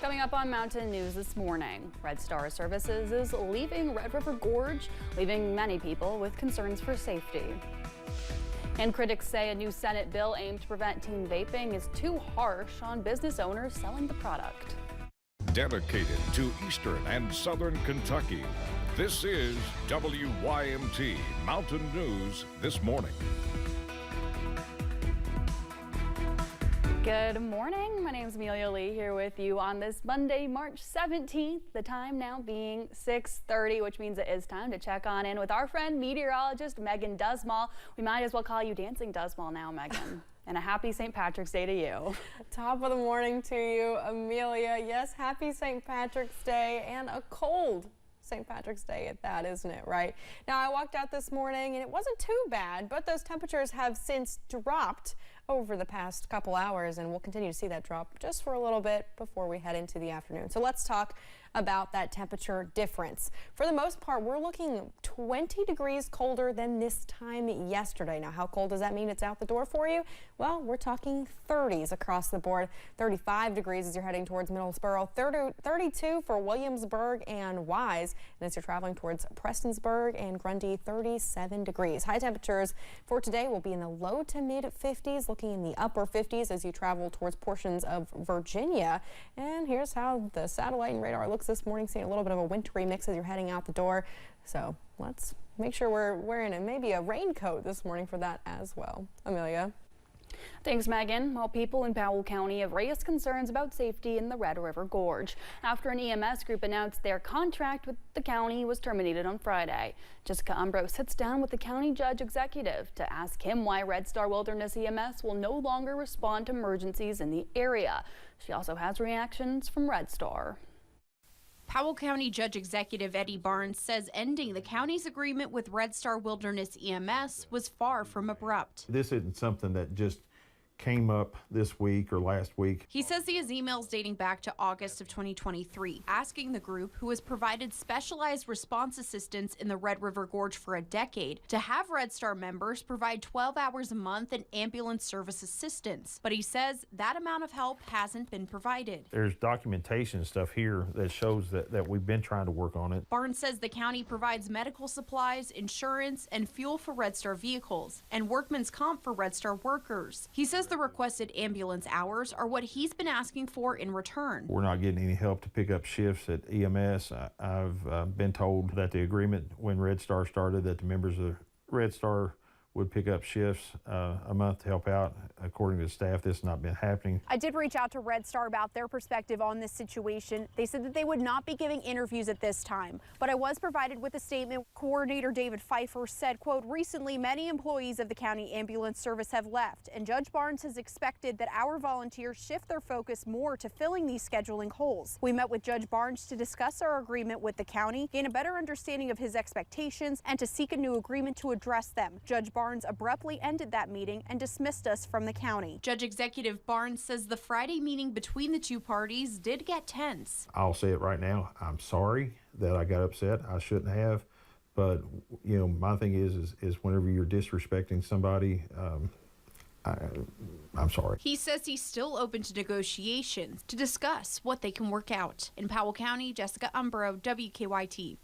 Coming up on Mountain News this morning, Red Star Services is leaving Red River Gorge, leaving many people with concerns for safety. And critics say a new Senate bill aimed to prevent teen vaping is too harsh on business owners selling the product. Dedicated to Eastern and Southern Kentucky, this is WYMT Mountain News this morning. Good morning. My name is Amelia Lee here with you on this Monday, March 17th. The time now being 6:30, which means it is time to check on in with our friend meteorologist Megan Dusmall. We might as well call you Dancing Dusmall now, Megan. And a happy St. Patrick's Day to you. Top of the morning to you, Amelia. Yes, happy St. Patrick's Day and a cold St. Patrick's Day at that, isn't it, right? Now, I walked out this morning and it wasn't too bad, but those temperatures have since dropped over the past couple hours, and we'll continue to see that drop just for a little bit before we head into the afternoon. So let's talk about that temperature difference. For the most part, we're looking 20 degrees colder than this time yesterday. Now, how cold does that mean it's out the door for you? Well, we're talking 30s across the board. 35 degrees as you're heading towards Middlesboro, 32 for Williamsburg and Wise. And as you're traveling towards Prestonsburg and Grundy, 37 degrees. High temperatures for today will be in the low to mid 50s, looking in the upper 50s as you travel towards portions of Virginia. And here's how the satellite and radar looks this morning, seeing a little bit of a wintry mix as you're heading out the door. So let's make sure we're wearing maybe a raincoat this morning for that as well. Amelia. Thanks, Megan. Well, people in Powell County have raised concerns about safety in the Red River Gorge after an EMS group announced their contract with the county was terminated on Friday. Jessica Umbro sits down with the county judge executive to ask him why Red Star Wilderness EMS will no longer respond to emergencies in the area. She also has reactions from Red Star. Powell County Judge Executive Eddie Barnes says ending the county's agreement with Red Star Wilderness EMS was far from abrupt. This isn't something that just came up this week or last week. He says he has emails dating back to August of 2023 asking the group, who has provided specialized response assistance in the Red River Gorge for a decade, to have Red Star members provide 12 hours a month in ambulance service assistance. But he says that amount of help hasn't been provided. There's documentation and stuff here that shows that we've been trying to work on it. Barnes says the county provides medical supplies, insurance, and fuel for Red Star vehicles, and workman's comp for Red Star workers. He says the requested ambulance hours are what he's been asking for in return. We're not getting any help to pick up shifts at EMS. I've been told that the agreement when Red Star started that the members of Red Star would pick up shifts a month to help out. According to the staff, this has not been happening. I did reach out to Red Star about their perspective on this situation. They said that they would not be giving interviews at this time, but I was provided with a statement. Coordinator David Pfeiffer said, quote, recently many employees of the county ambulance service have left, and Judge Barnes has expected that our volunteers shift their focus more to filling these scheduling holes. We met with Judge Barnes to discuss our agreement with the county, gain a better understanding of his expectations, and to seek a new agreement to address them. Judge Barnes abruptly ended that meeting and dismissed us from the county. Judge Executive Barnes says the Friday meeting between the two parties did get tense. I'll say it right now. I'm sorry that I got upset. I shouldn't have. But, you know, my thing is whenever you're disrespecting somebody, I'm sorry. He says he's still open to negotiations to discuss what they can work out. In Powell County, Jessica Umbro, WKYT.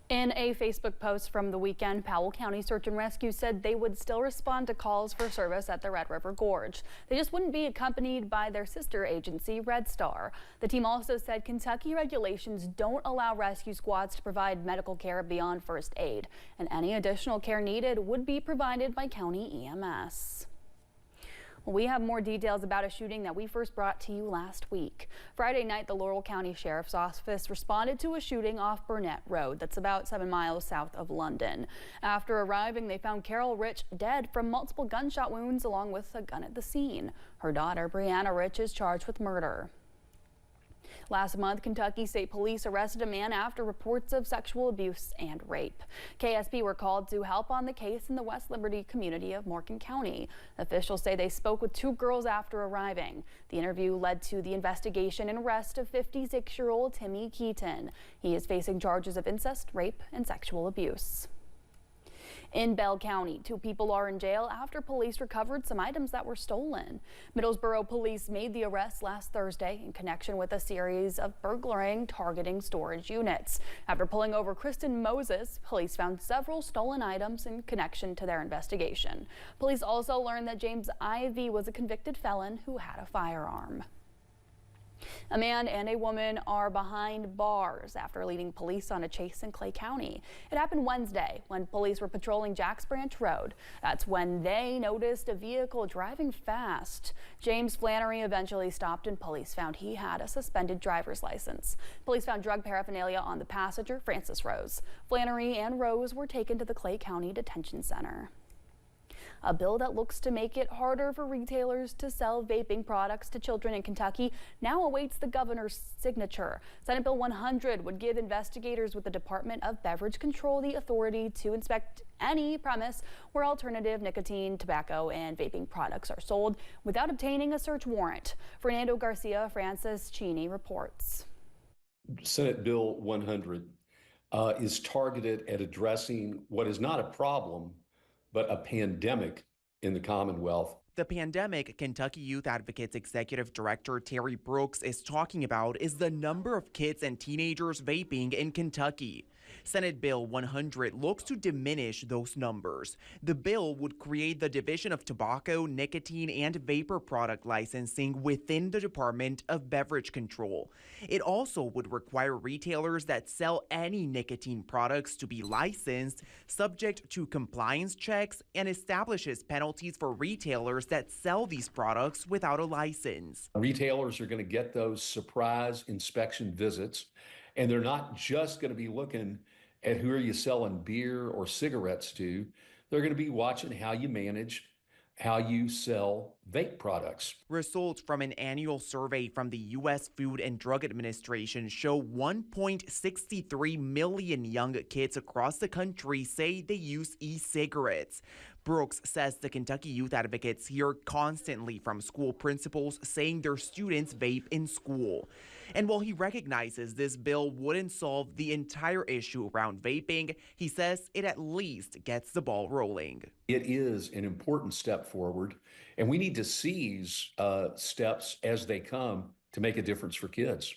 In a Facebook post from the weekend, Powell County Search and Rescue said they would still respond to calls for service at the Red River Gorge. They just wouldn't be accompanied by their sister agency, Red Star. The team also said Kentucky regulations don't allow rescue squads to provide medical care beyond first aid, and any additional care needed would be provided by county EMS. Well, we have more details about a shooting that we first brought to you last week. Friday night, the Laurel County Sheriff's Office responded to a shooting off Burnett Road that's about 7 miles south of London. After arriving, they found Carol Rich dead from multiple gunshot wounds along with a gun at the scene. Her daughter, Brianna Rich, is charged with murder. Last month, Kentucky State Police arrested a man after reports of sexual abuse and rape. KSP were called to help on the case in the West Liberty community of Morgan County. Officials say they spoke with two girls after arriving. The interview led to the investigation and arrest of 56-year-old Timmy Keaton. He is facing charges of incest, rape, and sexual abuse. In Bell County, 2 people are in jail after police recovered some items that were stolen. Middlesboro police made the arrest last Thursday in connection with a series of burglaring targeting storage units. After pulling over Kristen Moses, police found several stolen items in connection to their investigation. Police also learned that James Ivy was a convicted felon who had a firearm. A man and a woman are behind bars after leading police on a chase in Clay County. It happened Wednesday when police were patrolling Jacks Branch Road. That's when they noticed a vehicle driving fast. James Flannery eventually stopped and police found he had a suspended driver's license. Police found drug paraphernalia on the passenger, Francis Rose. Flannery and Rose were taken to the Clay County Detention Center. A bill that looks to make it harder for retailers to sell vaping products to children in Kentucky now awaits the governor's signature. Senate Bill 100 would give investigators with the Department of Beverage Control the authority to inspect any premise where alternative nicotine, tobacco, and vaping products are sold without obtaining a search warrant. Fernando Garcia, Francis Cheney reports. Senate Bill 100 is targeted at addressing what is not a problem, but a pandemic in the Commonwealth. The pandemic Kentucky Youth Advocates Executive Director Terry Brooks is talking about is the number of kids and teenagers vaping in Kentucky. Senate Bill 100 looks to diminish those numbers. The bill would create the Division of Tobacco, Nicotine, and Vapor Product Licensing within the Department of Beverage Control. It also would require retailers that sell any nicotine products to be licensed, subject to compliance checks, and establishes penalties for retailers that sell these products without a license. Retailers are going to get those surprise inspection visits, and they're not just going to be looking at who are you selling beer or cigarettes to. They're going to be watching how you manage, how you sell vape products. Results from an annual survey from the U.S. Food and Drug Administration show 1.63 million young kids across the country say they use e-cigarettes. Brooks says the Kentucky Youth Advocates hear constantly from school principals saying their students vape in school. And while he recognizes this bill wouldn't solve the entire issue around vaping, he says it at least gets the ball rolling. It is an important step forward, and we need to seize steps as they come to make a difference for kids.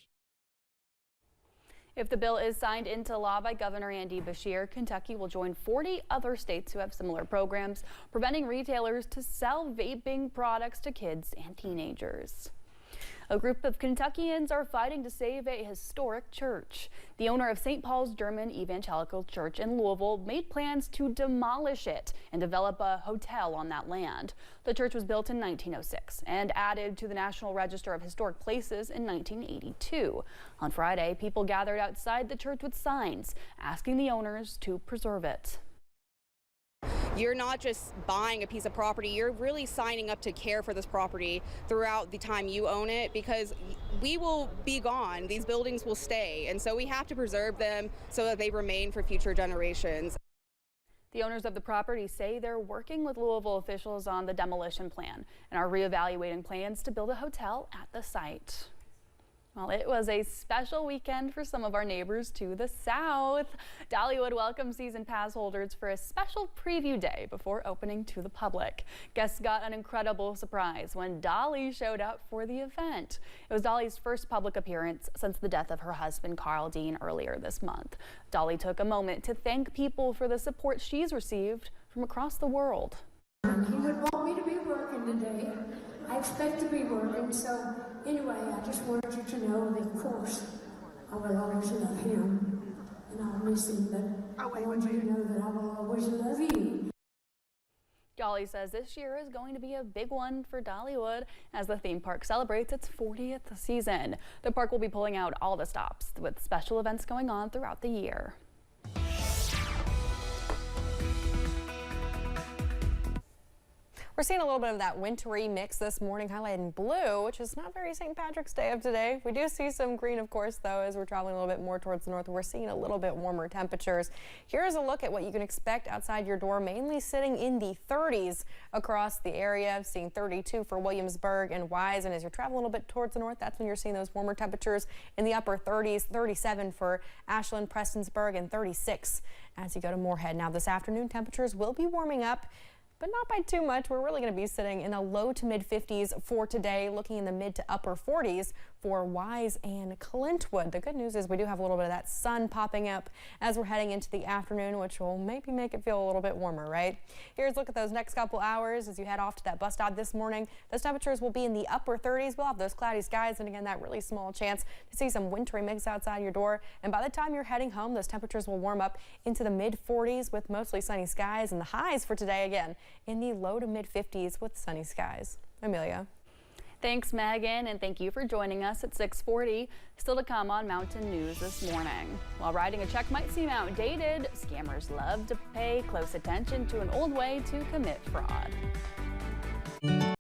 If the bill is signed into law by Governor Andy Beshear, Kentucky will join 40 other states who have similar programs preventing retailers to sell vaping products to kids and teenagers. A group of Kentuckians are fighting to save a historic church. The owner of St. Paul's German Evangelical Church in Louisville made plans to demolish it and develop a hotel on that land. The church was built in 1906 and added to the National Register of Historic Places in 1982. On Friday, people gathered outside the church with signs asking the owners to preserve it. You're not just buying a piece of property, you're really signing up to care for this property throughout the time you own it, because we will be gone, these buildings will stay, and so we have to preserve them so that they remain for future generations. The owners of the property say they're working with Louisville officials on the demolition plan and are reevaluating plans to build a hotel at the site. Well, it was a special weekend for some of our neighbors to the south. Dollywood welcomed season pass holders for a special preview day before opening to the public. Guests got an incredible surprise when Dolly showed up for the event. It was Dolly's first public appearance since the death of her husband, Carl Dean, earlier this month. Dolly took a moment to thank people for the support she's received from across the world. He would want me to be working today. I expect to be working, so anyway, I just wanted you to know that, of course, I will always love him, and I'll miss him, but I want you to know that I will always love you. Dolly says this year is going to be a big one for Dollywood as the theme park celebrates its 40th season. The park will be pulling out all the stops with special events going on throughout the year. We're seeing a little bit of that wintry mix this morning, highlighted in blue, which is not very St. Patrick's Day of today. We do see some green, of course, though, as we're traveling a little bit more towards the north. We're seeing a little bit warmer temperatures. Here's a look at what you can expect outside your door, mainly sitting in the 30s across the area. Seeing 32 for Williamsburg and Wise, and as you're traveling a little bit towards the north, that's when you're seeing those warmer temperatures in the upper 30s, 37 for Ashland, Prestonsburg, and 36 as you go to Moorhead. Now this afternoon, temperatures will be warming up, but not by too much. We're really going to be sitting in the low to mid 50s for today, looking in the mid to upper 40s for Wise and Clintwood. The good news is we do have a little bit of that sun popping up as we're heading into the afternoon, which will maybe make it feel a little bit warmer, right? Here's a look at those next couple hours as you head off to that bus stop this morning. Those temperatures will be in the upper 30s. We'll have those cloudy skies, and again, that really small chance to see some wintry mix outside your door. And by the time you're heading home, those temperatures will warm up into the mid 40s with mostly sunny skies, and the highs for today again in the low to mid 50s with sunny skies. Amelia. Thanks, Megan, and thank you for joining us at 6:40. Still to come on Mountain News this morning. While writing a check might seem outdated, scammers love to pay close attention to an old way to commit fraud.